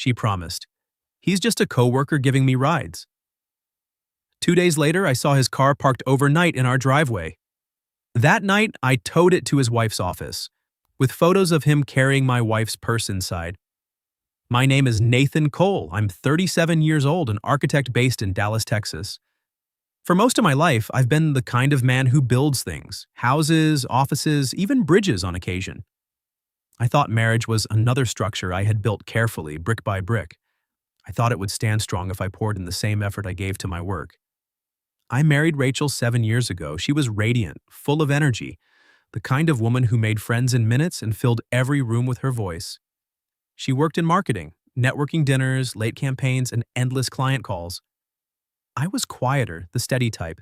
she promised. "He's just a coworker giving me rides." 2 days later, I saw his car parked overnight in our driveway. That night, I towed it to his wife's office, with photos of him carrying my wife's purse inside. My name is Nathan Cole. I'm 37 years old, an architect based in Dallas, Texas. For most of my life, I've been the kind of man who builds things, houses, offices, even bridges on occasion. I thought marriage was another structure I had built carefully, brick by brick. I thought it would stand strong if I poured in the same effort I gave to my work. I married Rachel 7 years ago. She was radiant, full of energy, the kind of woman who made friends in minutes and filled every room with her voice. She worked in marketing, networking dinners, late campaigns, and endless client calls. I was quieter, the steady type,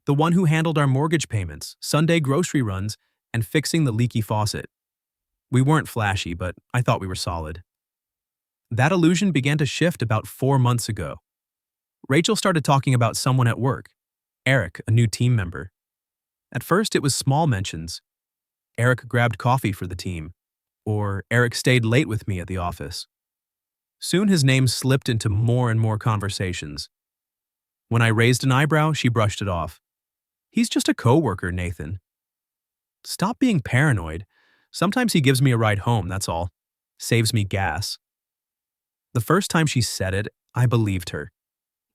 the one who handled our mortgage payments, Sunday grocery runs, and fixing the leaky faucet. We weren't flashy, but I thought we were solid. That illusion began to shift about 4 months ago. Rachel started talking about someone at work, Eric, a new team member. At first, it was small mentions. Eric grabbed coffee for the team, or Eric stayed late with me at the office. Soon his name slipped into more and more conversations. When I raised an eyebrow, she brushed it off. "He's just a coworker, Nathan." "Stop being paranoid. Sometimes he gives me a ride home, that's all. Saves me gas." The first time she said it, I believed her.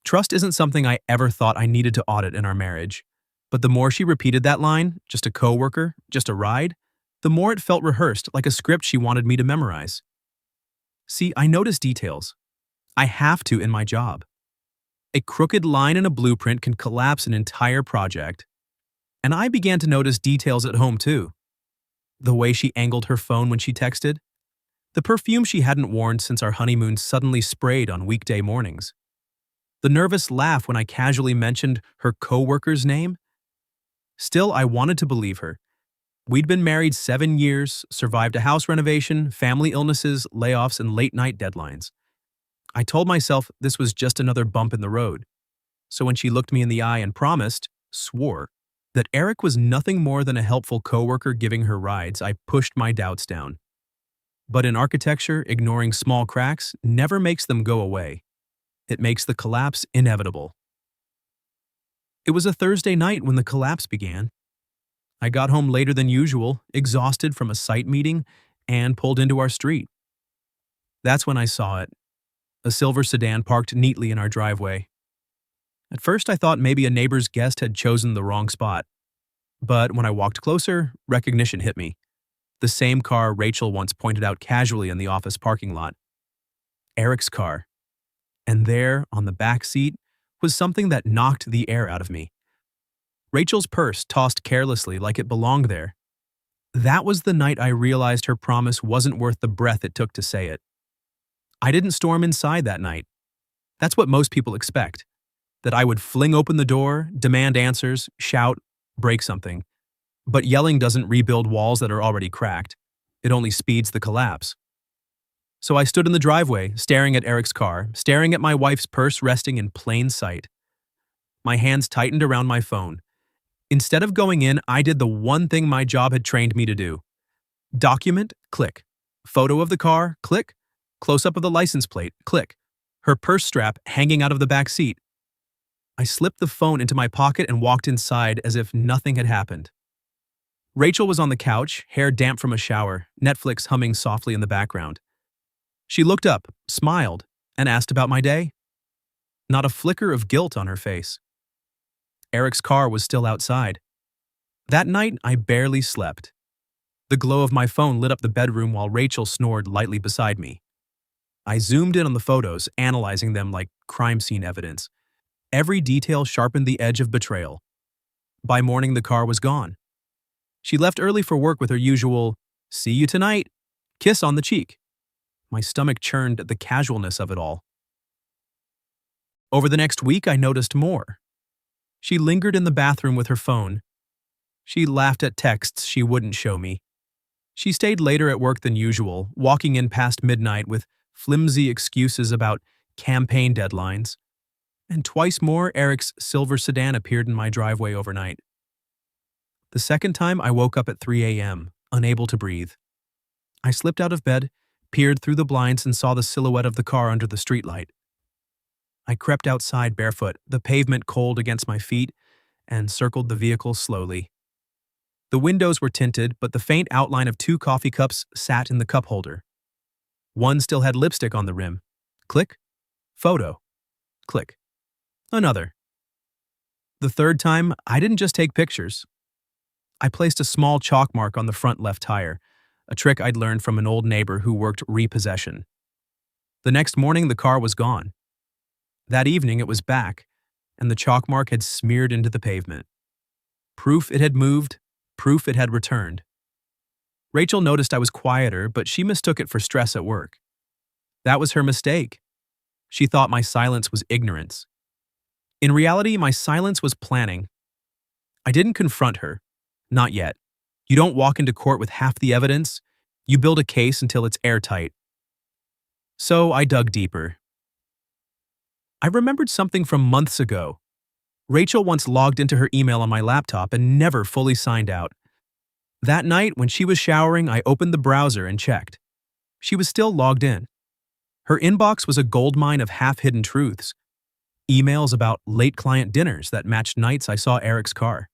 Trust isn't something I ever thought I needed to audit in our marriage. But the more she repeated that line, just a coworker, just a ride, the more it felt rehearsed, like a script she wanted me to memorize. See, I notice details. I have to in my job. A crooked line in a blueprint can collapse an entire project. And I began to notice details at home too. The way she angled her phone when she texted. The perfume she hadn't worn since our honeymoon suddenly sprayed on weekday mornings. The nervous laugh when I casually mentioned her coworker's name. Still, I wanted to believe her. We'd been married 7 years, survived a house renovation, family illnesses, layoffs, and late-night deadlines. I told myself this was just another bump in the road. So when she looked me in the eye and swore, that Eric was nothing more than a helpful coworker giving her rides, I pushed my doubts down. But in architecture, ignoring small cracks never makes them go away. It makes the collapse inevitable. It was a Thursday night when the collapse began. I got home later than usual, exhausted from a site meeting, and pulled into our street. That's when I saw it. A silver sedan parked neatly in our driveway. At first I thought maybe a neighbor's guest had chosen the wrong spot. But when I walked closer, recognition hit me. The same car Rachel once pointed out casually in the office parking lot. Eric's car. And there, on the back seat, was something that knocked the air out of me. Rachel's purse tossed carelessly like it belonged there. That was the night I realized her promise wasn't worth the breath it took to say it. I didn't storm inside that night. That's what most people expect. That I would fling open the door, demand answers, shout, break something. But yelling doesn't rebuild walls that are already cracked. It only speeds the collapse. So I stood in the driveway, staring at Eric's car, staring at my wife's purse resting in plain sight. My hands tightened around my phone. Instead of going in, I did the one thing my job had trained me to do. Document, click. Photo of the car, click. Close-up of the license plate, click. Her purse strap hanging out of the back seat. I slipped the phone into my pocket and walked inside as if nothing had happened. Rachel was on the couch, hair damp from a shower, Netflix humming softly in the background. She looked up, smiled, and asked about my day. Not a flicker of guilt on her face. Eric's car was still outside. That night, I barely slept. The glow of my phone lit up the bedroom while Rachel snored lightly beside me. I zoomed in on the photos, analyzing them like crime scene evidence. Every detail sharpened the edge of betrayal. By morning, the car was gone. She left early for work with her usual, "See you tonight," kiss on the cheek. My stomach churned at the casualness of it all. Over the next week, I noticed more. She lingered in the bathroom with her phone. She laughed at texts she wouldn't show me. She stayed later at work than usual, walking in past midnight with flimsy excuses about campaign deadlines. And twice more, Eric's silver sedan appeared in my driveway overnight. The second time, I woke up at 3 a.m., unable to breathe. I slipped out of bed, peered through the blinds and saw the silhouette of the car under the streetlight. I crept outside barefoot, the pavement cold against my feet, and circled the vehicle slowly. The windows were tinted, but the faint outline of two coffee cups sat in the cup holder. One still had lipstick on the rim. Click. Photo. Click. Another. The third time, I didn't just take pictures. I placed a small chalk mark on the front left tire, a trick I'd learned from an old neighbor who worked repossession. The next morning, the car was gone. That evening, it was back, and the chalk mark had smeared into the pavement. Proof it had moved, proof it had returned. Rachel noticed I was quieter, but she mistook it for stress at work. That was her mistake. She thought my silence was ignorance. In reality, my silence was planning. I didn't confront her. Not yet. You don't walk into court with half the evidence. You build a case until it's airtight. So I dug deeper. I remembered something from months ago. Rachel once logged into her email on my laptop and never fully signed out. That night, when she was showering, I opened the browser and checked. She was still logged in. Her inbox was a goldmine of half-hidden truths. Emails about late client dinners that matched nights I saw Eric's car.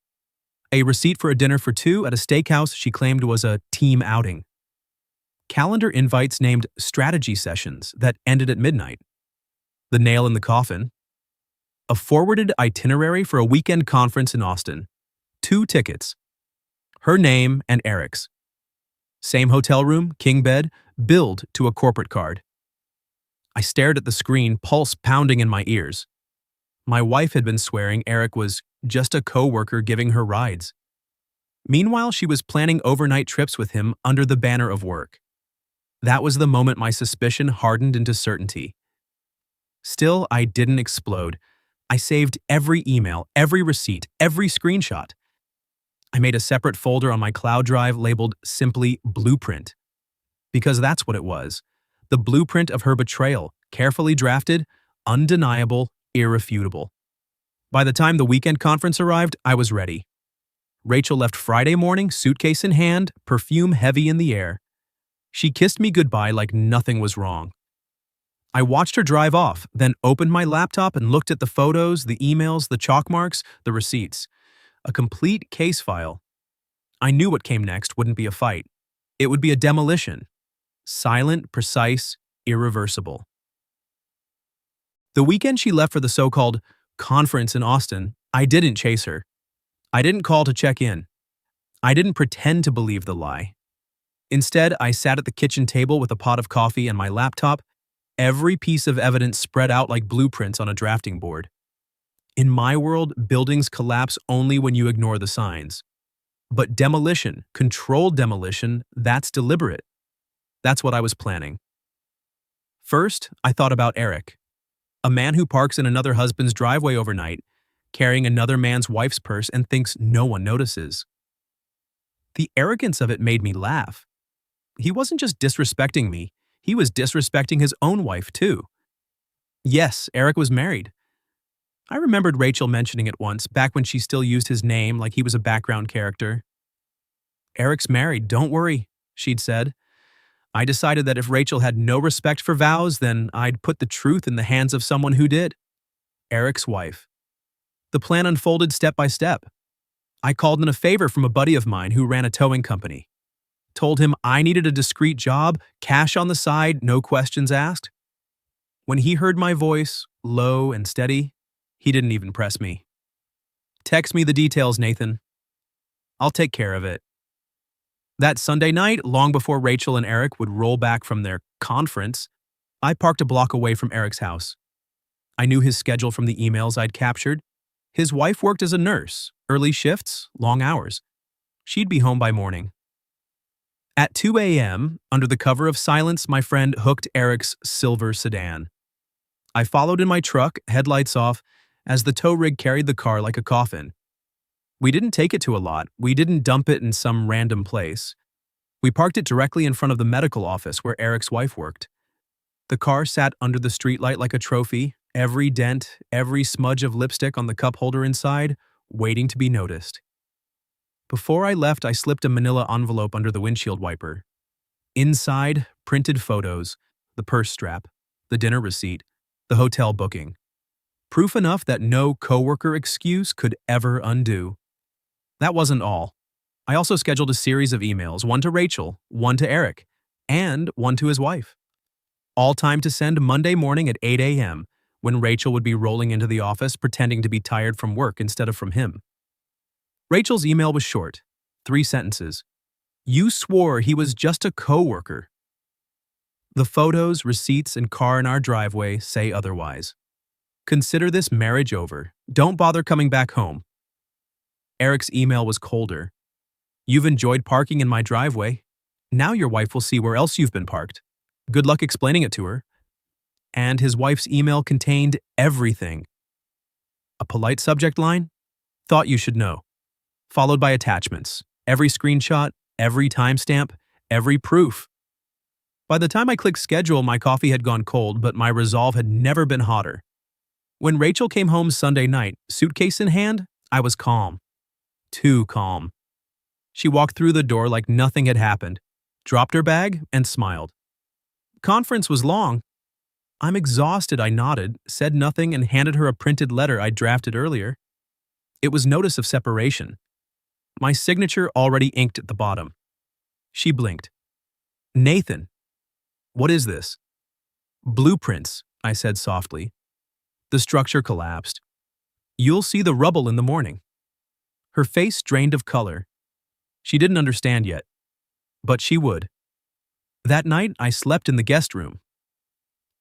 A receipt for a dinner for two at a steakhouse she claimed was a team outing. Calendar invites named strategy sessions that ended at midnight. The nail in the coffin. A forwarded itinerary for a weekend conference in Austin. 2 tickets. Her name and Eric's. Same hotel room, king bed, billed to a corporate card. I stared at the screen, pulse pounding in my ears. My wife had been swearing Eric was just a co-worker giving her rides. Meanwhile, she was planning overnight trips with him under the banner of work. That was the moment my suspicion hardened into certainty. Still, I didn't explode. I saved every email, every receipt, every screenshot. I made a separate folder on my cloud drive labeled simply Blueprint. Because that's what it was. The blueprint of her betrayal, carefully drafted, undeniable, irrefutable. By the time the weekend conference arrived, I was ready. Rachel left Friday morning, suitcase in hand, perfume heavy in the air. She kissed me goodbye like nothing was wrong. I watched her drive off, then opened my laptop and looked at the photos, the emails, the chalk marks, the receipts. A complete case file. I knew what came next wouldn't be a fight. It would be a demolition. Silent, precise, irreversible. The weekend she left for the so-called conference in Austin, I didn't chase her. I didn't call to check in. I didn't pretend to believe the lie. Instead, I sat at the kitchen table with a pot of coffee and my laptop, every piece of evidence spread out like blueprints on a drafting board. In my world, buildings collapse only when you ignore the signs. But demolition, controlled demolition, that's deliberate. That's what I was planning. First, I thought about Eric, a man who parks in another husband's driveway overnight, carrying another man's wife's purse and thinks no one notices. The arrogance of it made me laugh. He wasn't just disrespecting me, he was disrespecting his own wife too. Yes, Eric was married. I remembered Rachel mentioning it once, back when she still used his name like he was a background character. Eric's married, don't worry, she'd said. I decided that if Rachel had no respect for vows, then I'd put the truth in the hands of someone who did. Eric's wife. The plan unfolded step by step. I called in a favor from a buddy of mine who ran a towing company. Told him I needed a discreet job, cash on the side, no questions asked. When he heard my voice, low and steady, he didn't even press me. Text me the details, Nathan. I'll take care of it. That Sunday night, long before Rachel and Eric would roll back from their conference, I parked a block away from Eric's house. I knew his schedule from the emails I'd captured. His wife worked as a nurse, early shifts, long hours. She'd be home by morning. At 2 a.m., under the cover of silence, my friend hooked Eric's silver sedan. I followed in my truck, headlights off, as the tow rig carried the car like a coffin. We didn't take it to a lot. We didn't dump it in some random place. We parked it directly in front of the medical office where Eric's wife worked. The car sat under the streetlight like a trophy, every dent, every smudge of lipstick on the cup holder inside, waiting to be noticed. Before I left, I slipped a manila envelope under the windshield wiper. Inside, printed photos, the purse strap, the dinner receipt, the hotel booking. Proof enough that no coworker excuse could ever undo. That wasn't all. I also scheduled a series of emails, one to Rachel, one to Eric, and one to his wife. All timed to send Monday morning at 8 a.m., when Rachel would be rolling into the office pretending to be tired from work instead of from him. Rachel's email was short, 3 sentences. You swore he was just a coworker. The photos, receipts, and car in our driveway say otherwise. Consider this marriage over. Don't bother coming back home. Eric's email was colder. You've enjoyed parking in my driveway. Now your wife will see where else you've been parked. Good luck explaining it to her. And his wife's email contained everything. A polite subject line? Thought you should know. Followed by attachments. Every screenshot, every timestamp, every proof. By the time I clicked schedule, my coffee had gone cold, but my resolve had never been hotter. When Rachel came home Sunday night, suitcase in hand, I was calm. Too calm. She walked through the door like nothing had happened, dropped her bag, and smiled. Conference was long. I'm exhausted, I nodded, said nothing, and handed her a printed letter I'd drafted earlier. It was notice of separation. My signature already inked at the bottom. She blinked. Nathan, what is this? Blueprints, I said softly. The structure collapsed. You'll see the rubble in the morning. Her face drained of color. She didn't understand yet, but she would. That night, I slept in the guest room.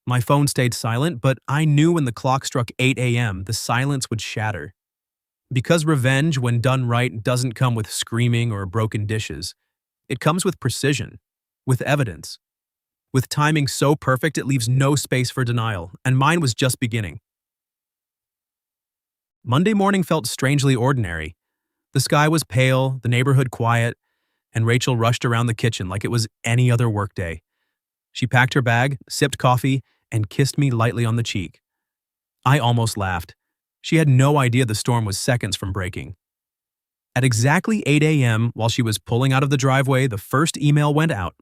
My phone stayed silent, but I knew when the clock struck 8 a.m., the silence would shatter. Because revenge, when done right, doesn't come with screaming or broken dishes. It comes with precision, with evidence, with timing so perfect it leaves no space for denial, and mine was just beginning. Monday morning felt strangely ordinary. The sky was pale, the neighborhood quiet, and Rachel rushed around the kitchen like it was any other workday. She packed her bag, sipped coffee, and kissed me lightly on the cheek. I almost laughed. She had no idea the storm was seconds from breaking. At exactly 8 a.m., while she was pulling out of the driveway, the first email went out.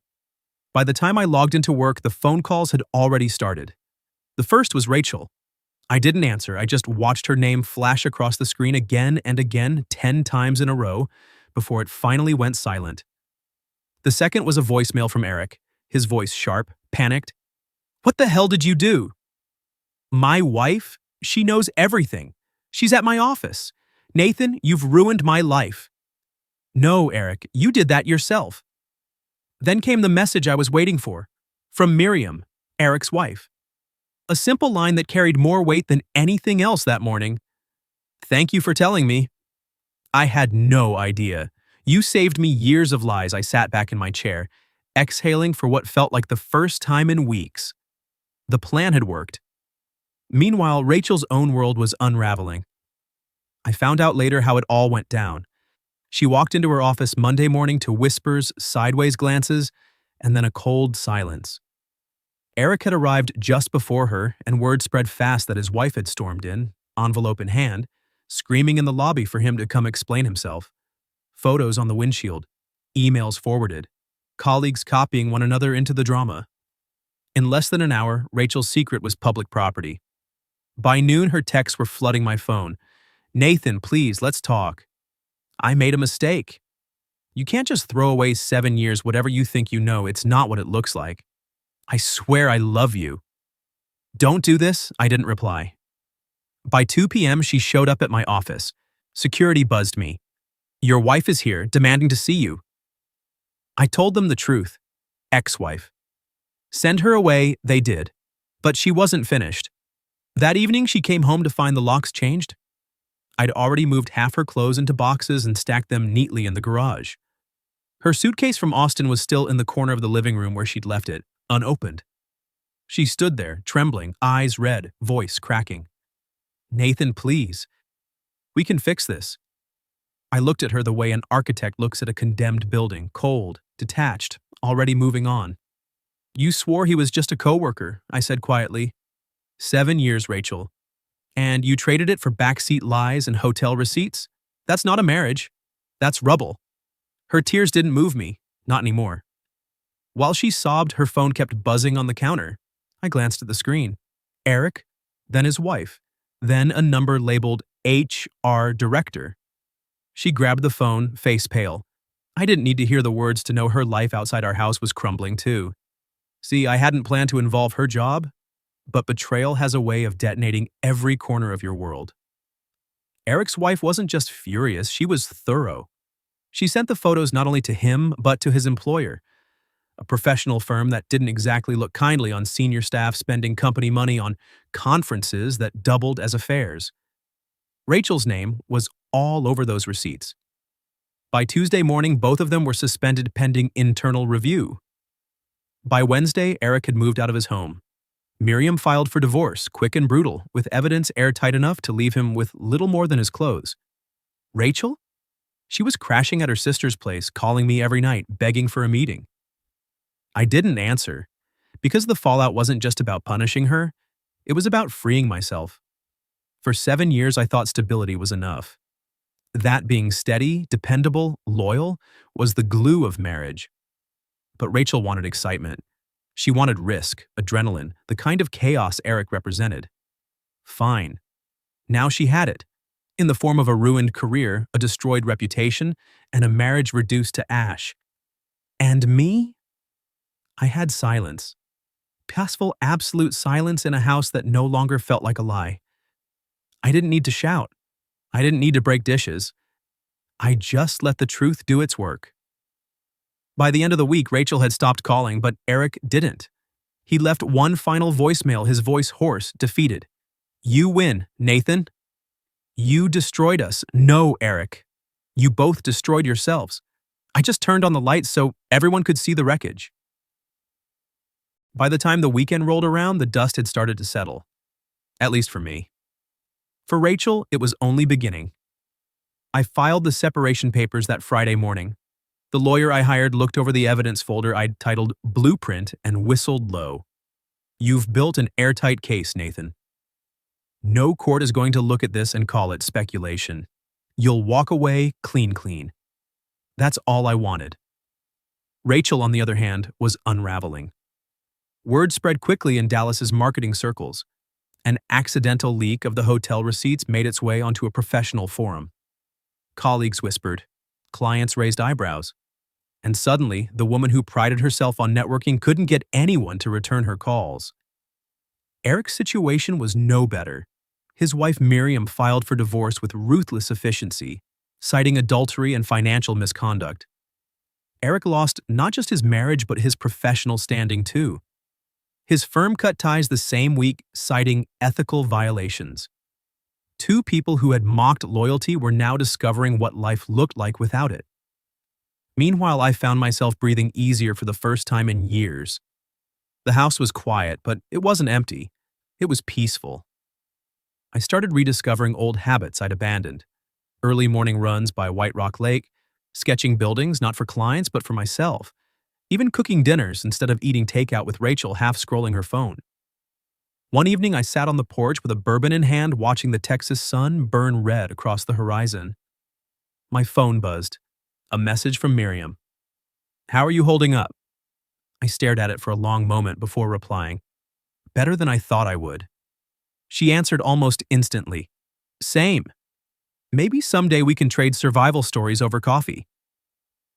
By the time I logged into work, the phone calls had already started. The first was Rachel. I didn't answer, I just watched her name flash across the screen again and again, 10 times in a row, before it finally went silent. The second was a voicemail from Eric, his voice sharp, panicked. What the hell did you do? My wife? She knows everything. She's at my office. Nathan, you've ruined my life. No, Eric, you did that yourself. Then came the message I was waiting for, from Miriam, Eric's wife. A simple line that carried more weight than anything else that morning. Thank you for telling me. I had no idea. You saved me years of lies. I sat back in my chair, exhaling for what felt like the first time in weeks. The plan had worked. Meanwhile, Rachel's own world was unraveling. I found out later how it all went down. She walked into her office Monday morning to whispers, sideways glances, and then a cold silence. Eric had arrived just before her, and word spread fast that his wife had stormed in, envelope in hand, screaming in the lobby for him to come explain himself. Photos on the windshield, emails forwarded, colleagues copying one another into the drama. In less than an hour, Rachel's secret was public property. By noon, her texts were flooding my phone. Nathan, please, let's talk. I made a mistake. You can't just throw away 7 years, whatever you think you know. It's not what it looks like. I swear I love you. Don't do this, I didn't reply. By 2 p.m., she showed up at my office. Security buzzed me. Your wife is here, demanding to see you. I told them the truth. Ex-wife. Send her away, they did. But she wasn't finished. That evening, she came home to find the locks changed. I'd already moved half her clothes into boxes and stacked them neatly in the garage. Her suitcase from Austin was still in the corner of the living room where she'd left it, unopened. She stood there, trembling, eyes red, voice cracking. Nathan, please. We can fix this. I looked at her the way an architect looks at a condemned building, cold, detached, already moving on. You swore he was just a coworker, I said quietly. 7 years, Rachel. And you traded it for backseat lies and hotel receipts? That's not a marriage. That's rubble. Her tears didn't move me, not anymore. While she sobbed, her phone kept buzzing on the counter. I glanced at the screen. Eric, then his wife, then a number labeled HR Director. She grabbed the phone, face pale. I didn't need to hear the words to know her life outside our house was crumbling too. See, I hadn't planned to involve her job, but betrayal has a way of detonating every corner of your world. Eric's wife wasn't just furious, she was thorough. She sent the photos not only to him, but to his employer, a professional firm that didn't exactly look kindly on senior staff spending company money on conferences that doubled as affairs. Rachel's name was all over those receipts. By Tuesday morning, both of them were suspended pending internal review. By Wednesday, Eric had moved out of his home. Miriam filed for divorce, quick and brutal, with evidence airtight enough to leave him with little more than his clothes. Rachel? She was crashing at her sister's place, calling me every night, begging for a meeting. I didn't answer, because the fallout wasn't just about punishing her, it was about freeing myself. For 7 years, I thought stability was enough. That being steady, dependable, loyal, was the glue of marriage. But Rachel wanted excitement. She wanted risk, adrenaline, the kind of chaos Eric represented. Fine. Now she had it, in the form of a ruined career, a destroyed reputation, and a marriage reduced to ash. And me? I had silence. Peaceful, absolute silence in a house that no longer felt like a lie. I didn't need to shout. I didn't need to break dishes. I just let the truth do its work. By the end of the week, Rachel had stopped calling, but Eric didn't. He left one final voicemail, his voice hoarse, defeated. You win, Nathan. You destroyed us. No, Eric. You both destroyed yourselves. I just turned on the lights so everyone could see the wreckage. By the time the weekend rolled around, the dust had started to settle. At least for me. For Rachel, it was only beginning. I filed the separation papers that Friday morning. The lawyer I hired looked over the evidence folder I'd titled Blueprint and whistled low. You've built an airtight case, Nathan. No court is going to look at this and call it speculation. You'll walk away clean. That's all I wanted. Rachel, on the other hand, was unraveling. Word spread quickly in Dallas's marketing circles. An accidental leak of the hotel receipts made its way onto a professional forum. Colleagues whispered. Clients raised eyebrows. And suddenly, the woman who prided herself on networking couldn't get anyone to return her calls. Eric's situation was no better. His wife Miriam filed for divorce with ruthless efficiency, citing adultery and financial misconduct. Eric lost not just his marriage but his professional standing too. His firm cut ties the same week, citing ethical violations. Two people who had mocked loyalty were now discovering what life looked like without it. Meanwhile, I found myself breathing easier for the first time in years. The house was quiet, but it wasn't empty. It was peaceful. I started rediscovering old habits I'd abandoned. Early morning runs by White Rock Lake, sketching buildings not for clients but for myself, even cooking dinners instead of eating takeout with Rachel half scrolling her phone. One evening I sat on the porch with a bourbon in hand watching the Texas sun burn red across the horizon. My phone buzzed. A message from Miriam. How are you holding up? I stared at it for a long moment before replying. Better than I thought I would. She answered almost instantly. Same. Maybe someday we can trade survival stories over coffee.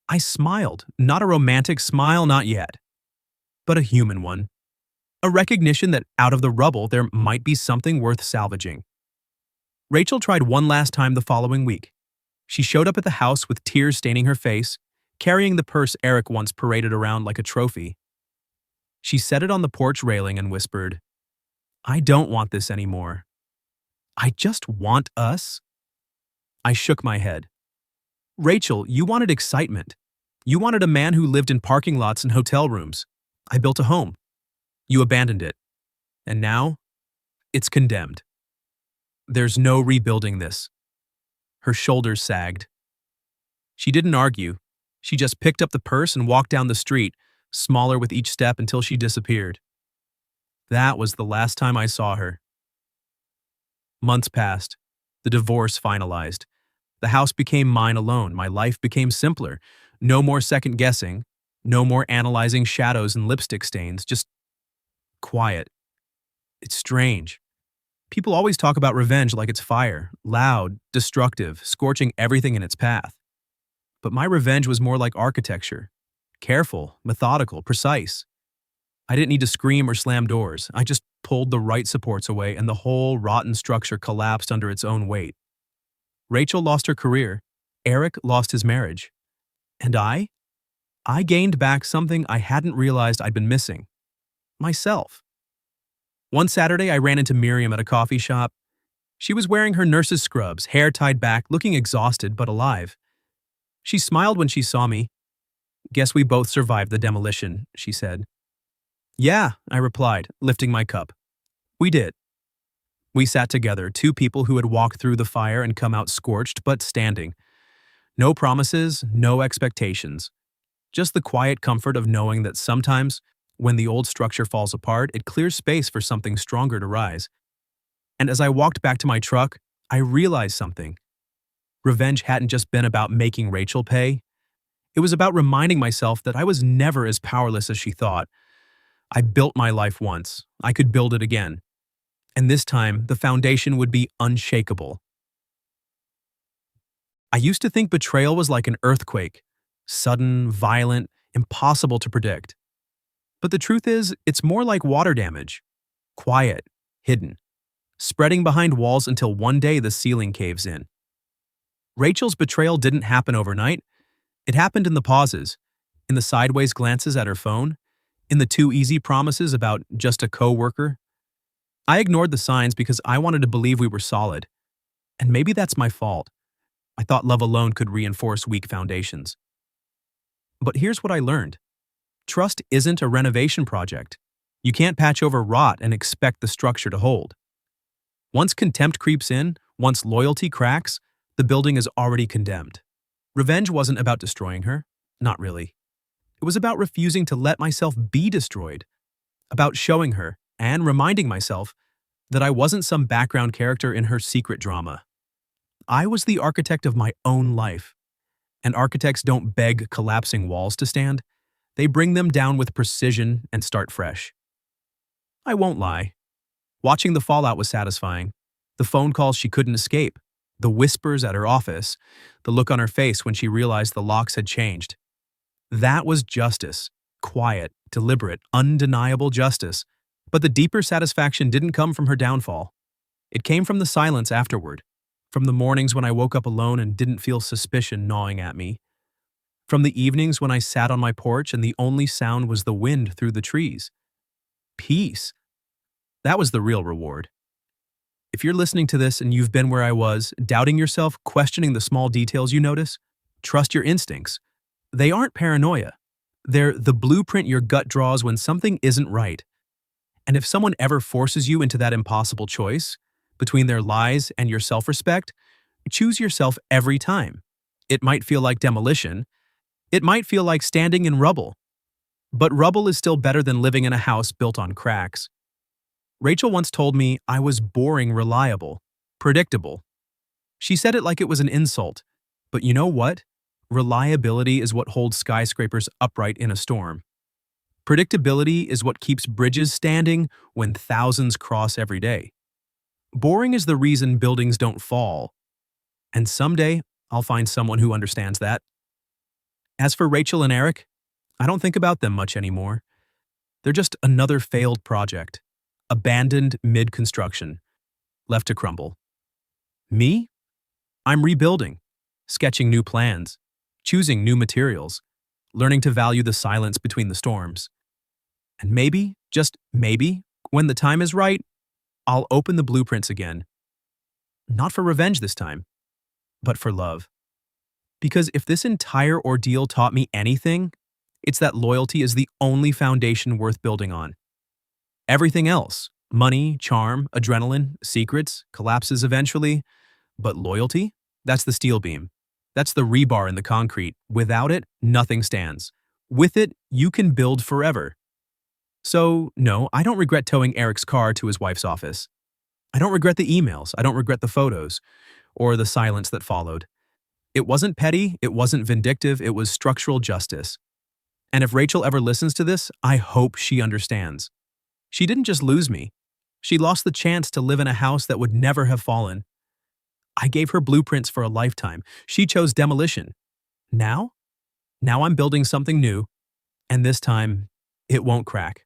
I smiled, not a romantic smile, not yet, but a human one. A recognition that out of the rubble there might be something worth salvaging. Rachel tried one last time the following week. She showed up at the house with tears staining her face, carrying the purse Eric once paraded around like a trophy. She set it on the porch railing and whispered, I don't want this anymore. I just want us. I shook my head. Rachel, you wanted excitement. You wanted a man who lived in parking lots and hotel rooms. I built a home. You abandoned it. And now, it's condemned. There's no rebuilding this. Her shoulders sagged. She didn't argue. She just picked up the purse and walked down the street, smaller with each step until she disappeared. That was the last time I saw her. Months passed. The divorce finalized. The house became mine alone. My life became simpler. No more second guessing. No more analyzing shadows and lipstick stains, just quiet. It's strange. People always talk about revenge like it's fire, loud, destructive, scorching everything in its path. But my revenge was more like architecture. Careful, methodical, precise. I didn't need to scream or slam doors. I just pulled the right supports away and the whole rotten structure collapsed under its own weight. Rachel lost her career. Eric lost his marriage. And I gained back something I hadn't realized I'd been missing. Myself. One Saturday, I ran into Miriam at a coffee shop. She was wearing her nurse's scrubs, hair tied back, looking exhausted but alive. She smiled when she saw me. "Guess we both survived the demolition," she said. "Yeah," I replied, lifting my cup. "We did." We sat together, two people who had walked through the fire and come out scorched but standing. No promises, no expectations. Just the quiet comfort of knowing that sometimes, when the old structure falls apart, it clears space for something stronger to rise. And as I walked back to my truck, I realized something. Revenge hadn't just been about making Rachel pay. It was about reminding myself that I was never as powerless as she thought. I built my life once. I could build it again. And this time, the foundation would be unshakable. I used to think betrayal was like an earthquake, sudden, violent, impossible to predict. But the truth is, it's more like water damage. Quiet, hidden, spreading behind walls until one day the ceiling caves in. Rachel's betrayal didn't happen overnight. It happened in the pauses, in the sideways glances at her phone, in the too easy promises about just a coworker. I ignored the signs because I wanted to believe we were solid. And maybe that's my fault. I thought love alone could reinforce weak foundations. But here's what I learned. Trust isn't a renovation project. You can't patch over rot and expect the structure to hold. Once contempt creeps in, once loyalty cracks, the building is already condemned. Revenge wasn't about destroying her. Not really. It was about refusing to let myself be destroyed. About showing her, and reminding myself, that I wasn't some background character in her secret drama. I was the architect of my own life. And architects don't beg collapsing walls to stand. They bring them down with precision and start fresh. I won't lie. Watching the fallout was satisfying. The phone calls she couldn't escape, the whispers at her office, the look on her face when she realized the locks had changed. That was justice. Quiet, deliberate, undeniable justice. But the deeper satisfaction didn't come from her downfall. It came from the silence afterward, from the mornings when I woke up alone and didn't feel suspicion gnawing at me, from the evenings when I sat on my porch and the only sound was the wind through the trees. Peace. That was the real reward. If you're listening to this and you've been where I was, doubting yourself, questioning the small details you notice, trust your instincts. They aren't paranoia. They're the blueprint your gut draws when something isn't right. And if someone ever forces you into that impossible choice, between their lies and your self-respect, choose yourself every time. It might feel like demolition. It might feel like standing in rubble. But rubble is still better than living in a house built on cracks. Rachel once told me I was boring reliable, predictable. She said it like it was an insult. But you know what? Reliability is what holds skyscrapers upright in a storm. Predictability is what keeps bridges standing when thousands cross every day. Boring is the reason buildings don't fall. And someday, I'll find someone who understands that. As for Rachel and Eric, I don't think about them much anymore. They're just another failed project, abandoned mid-construction, left to crumble. Me? I'm rebuilding, sketching new plans, choosing new materials, learning to value the silence between the storms. And maybe, just maybe, when the time is right, I'll open the blueprints again. Not for revenge this time, but for love. Because if this entire ordeal taught me anything, it's that loyalty is the only foundation worth building on. Everything else, money, charm, adrenaline, secrets, collapses eventually. But loyalty? That's the steel beam. That's the rebar in the concrete. Without it, nothing stands. With it, you can build forever. So, no, I don't regret towing Eric's car to his wife's office. I don't regret the emails. I don't regret the photos, or the silence that followed. It wasn't petty, it wasn't vindictive, it was structural justice. And if Rachel ever listens to this, I hope she understands. She didn't just lose me. She lost the chance to live in a house that would never have fallen. I gave her blueprints for a lifetime. She chose demolition. Now? Now I'm building something new, and this time, it won't crack.